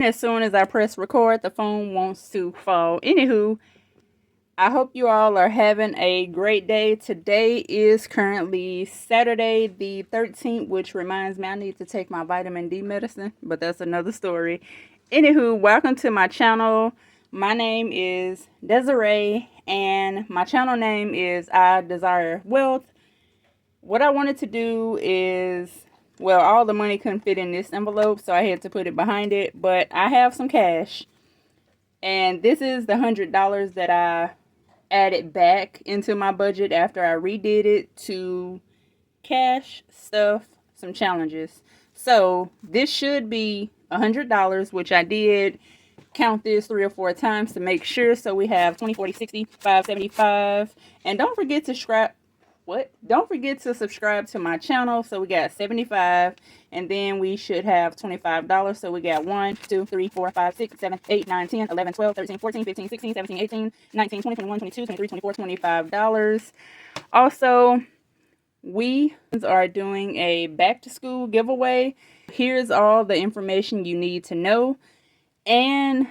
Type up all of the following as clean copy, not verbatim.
As soon as I press record, the phone wants to fall. Anywho, I hope you all are having a great day. Today is currently Saturday the 13th, which reminds me I need to take my vitamin D medicine, but that's another story. Anywho, welcome to my channel. My name is Desiree, and my channel name is I Desire Wealth. What I wanted to do is, well, all the money couldn't fit in this envelope, so I had to put it behind it, but I have some cash. And this is the $100 that I added back into my budget after I redid it to cash stuff some challenges. So this should be $100, which I did count this 3 or 4 times to make sure. So we have 20, 40, 60, 5, 75. And don't forget to subscribe to my channel. So we got 75, and then we should have $25. So we got 1, 2, 3, 4, 5, 6, 7, 8, 9, 10, 11, 12, 13, 14, 15, 16, 17, 18, 19, 20, 21, 22, 23, 24, $25. Also, we are doing a back to school giveaway. Here's all the information you need to know, and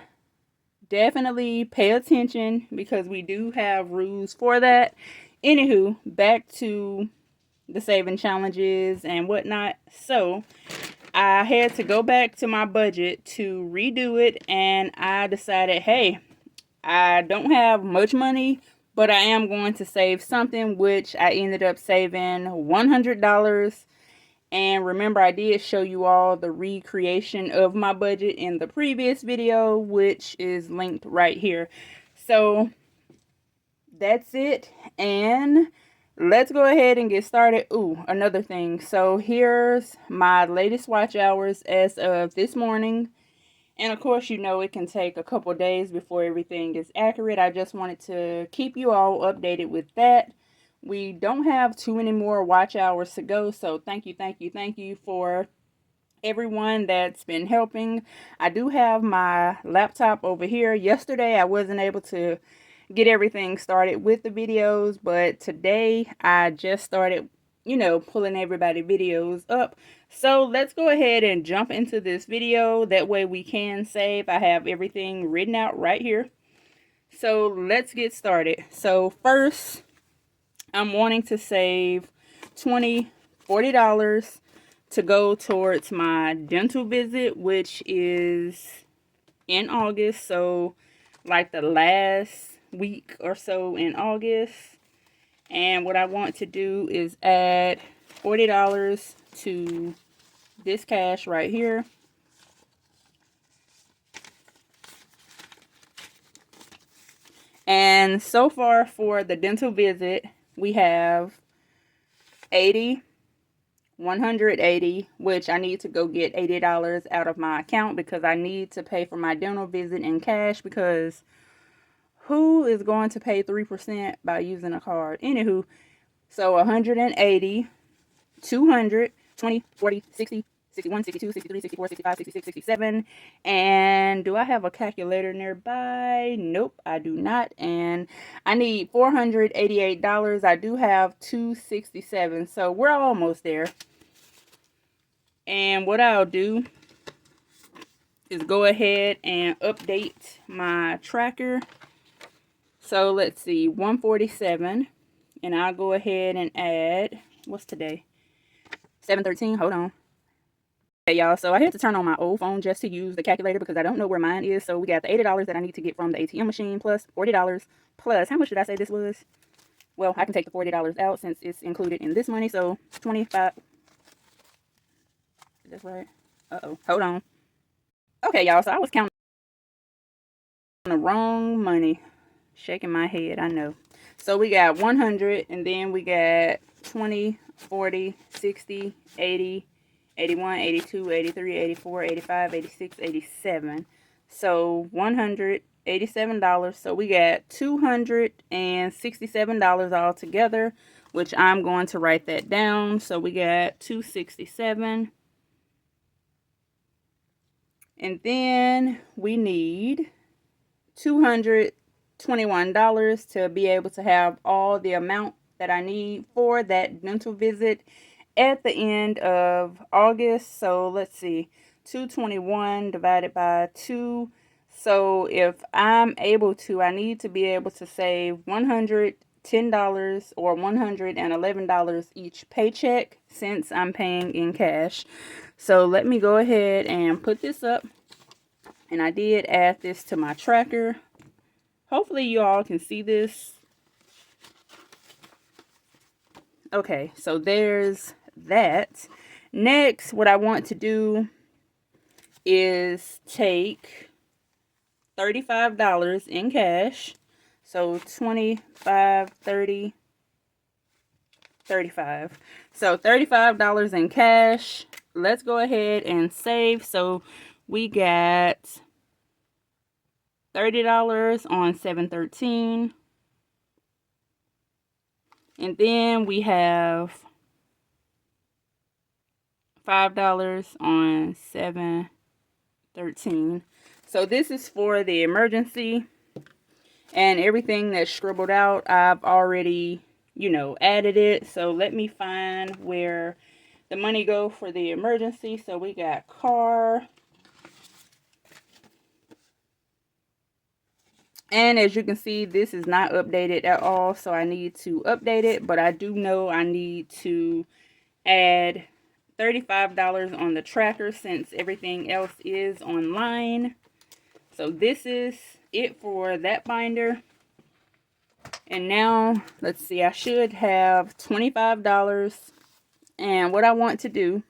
definitely pay attention because we do have rules for that. Anywho, back to the saving challenges and whatnot. So I had to go back to my budget to redo it, and I decided, hey, I don't have much money, but I am going to save something, which I ended up saving $100. And remember, I did show you all the recreation of my budget in the previous video, which is linked right here. So that's it, and let's go ahead and get started. Ooh, another thing. So here's my latest watch hours as of this morning. And of course, you know, it can take a couple days before everything is accurate. I just wanted to keep you all updated with that. We don't have too many more watch hours to go, so thank you for everyone that's been helping. I do have my laptop over here. Yesterday, I wasn't able to get everything started with the videos, but today I just started, pulling everybody videos up. So let's go ahead and jump into this video. That way we can save. I have everything written out right here. So let's get started. So first, I'm wanting to save $20, $40 to go towards my dental visit, which is in August. So like the last week or so in August. And what I want to do is add $40 to this cash right here. And so far for the dental visit, we have 80, 180, which I need to go get $80 out of my account because I need to pay for my dental visit in cash, because who is going to pay 3% by using a card? Anywho, so 180, 200, 20, 40, 60, 61, 62, 63, 64, 65, 66, 67. And do I have a calculator nearby? Nope, I do not. And I need $488. I do have $267. So we're almost there. And what I'll do is go ahead and update my tracker. So let's see, 147, and I'll go ahead and add, what's today? 7/13, hold on. Okay, y'all, so I had to turn on my old phone just to use the calculator because I don't know where mine is. So we got the $80 that I need to get from the ATM machine, plus $40, plus, how much did I say this was? Well, I can take the $40 out since it's included in this money, so 25. Is that right? Uh-oh, hold on. Okay, y'all, so I was counting the wrong money. Shaking my head, I know. So we got 100, and then we got 20, 40, 60, 80, 81, 82, 83, 84, 85, 86, 87. So $187. So we got $267 all together, which I'm going to write that down. So we got 267. And then we need $221 to be able to have all the amount that I need for that dental visit at the end of August. So let's see, 221 divided by 2. So if I'm able to, I need to be able to save $110 or $111 each paycheck since I'm paying in cash. So let me go ahead and put this up. And I did add this to my tracker. Hopefully you all can see this. Okay, so there's that. Next, what I want to do is take $35 in cash. So 25, 30, 35. So $35 in cash. Let's go ahead and save. So we got $30 on 7/13. And then we have $5 on 7/13. So this is for the emergency, and everything that's scribbled out, I've already, added it. So let me find where the money go for the emergency. So we got car. And as you can see, this is not updated at all, so I need to update it. But I do know I need to add $35 on the tracker since everything else is online. So this is it for that binder. And now, let's see, I should have $25. And what I want to do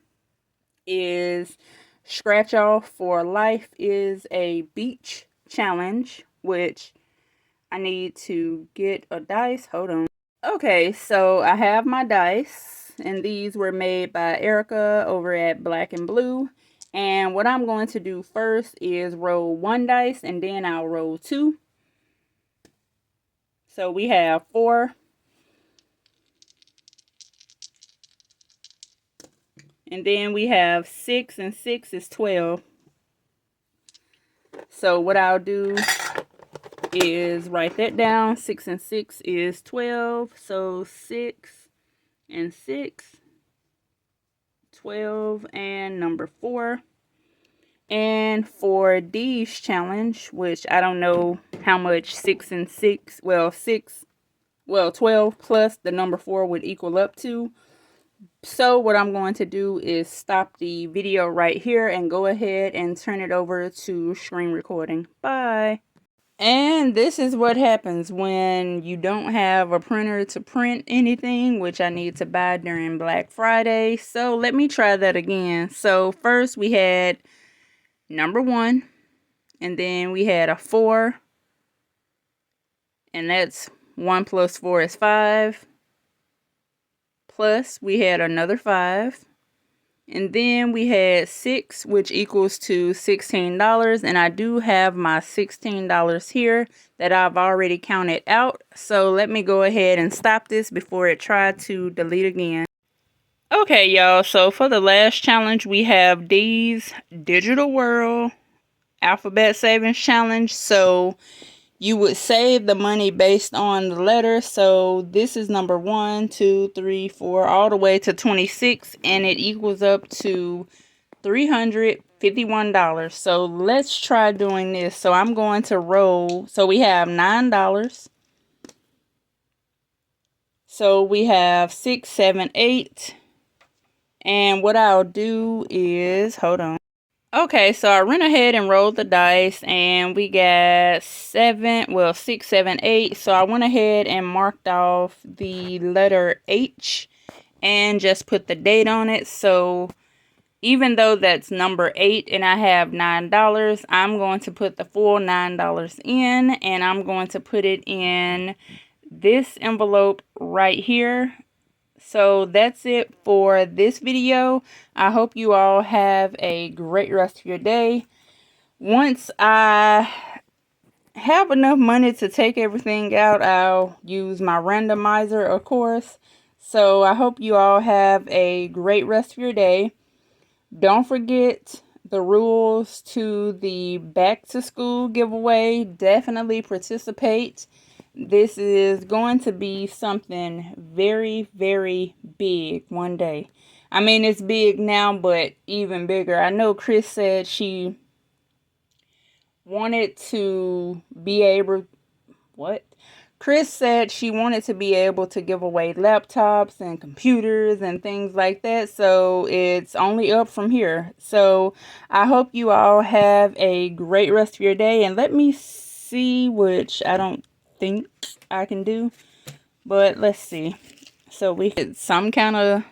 is scratch off for life is a beach challenge, which I need to get a dice. Hold on. Okay, so I have my dice, and these were made by Erica over at Black and Blue. And what I'm going to do first is roll 1 dice, and then I'll roll 2. So we have 4. And then we have 6, and 6 is 12. So what I'll do is write that down. 6 and 6 is 12. So 6 and 6, 12, and number 4. And for D's challenge, which I don't know how much 6 and 6, 12 plus the number 4 would equal up to. So what I'm going to do is stop the video right here and go ahead and turn it over to screen recording. Bye. And this is what happens when you don't have a printer to print anything, which I need to buy during Black Friday. So let me try that again. So first we had number 1, and then we had a 4, and that's 1 plus 4 is 5. Plus we had another 5, and then we had 6, which equals to $16. And I do have my $16 here that I've already counted out. So let me go ahead and stop this before it tried to delete again. Okay, y'all. So for the last challenge, we have D's Digital World Alphabet Savings Challenge. So you would save the money based on the letter. So this is number 1, 2, 3, 4, all the way to 26, and it equals up to $351. So let's try doing this. So I'm going to roll. So we have $9. So we have 6, 7, 8. And what I'll do is, hold on. Okay, so I went ahead and rolled the dice, and we got 6, 7, 8. So I went ahead and marked off the letter H and just put the date on it. So even though that's number 8 and I have $9, I'm going to put the full $9 in, and I'm going to put it in this envelope right here. So that's it for this video. I hope you all have a great rest of your day. Once I have enough money to take everything out, I'll use my randomizer, of course. So I hope you all have a great rest of your day. Don't forget the rules to the back to school giveaway. Definitely participate. This is going to be something very, very big one day. I mean, it's big now, but even bigger. I know Kris said she wanted to be able, what? Kris said she wanted to be able to give away laptops and computers and things like that. So it's only up from here. So I hope you all have a great rest of your day. And let me see, which I don't think I can do. But let's see. So we get some kind of...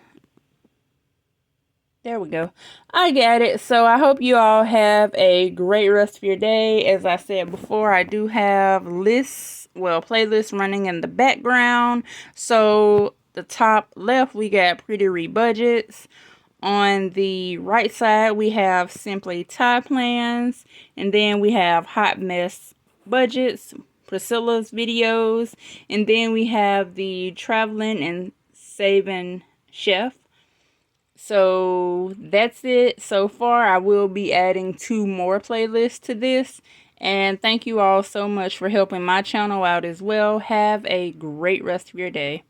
There we go. I got it. So I hope you all have a great rest of your day. As I said before, I do have lists, well, playlists running in the background. So the top left, we got Pretty Rebudgets. On the right side, we have Simply Tie Plans. And then we have Hot Mess Budgets, Priscilla's videos. And then we have the Traveling and Saving Chef. So that's it so far. I will be adding 2 more playlists to this. And thank you all so much for helping my channel out as well. Have a great rest of your day.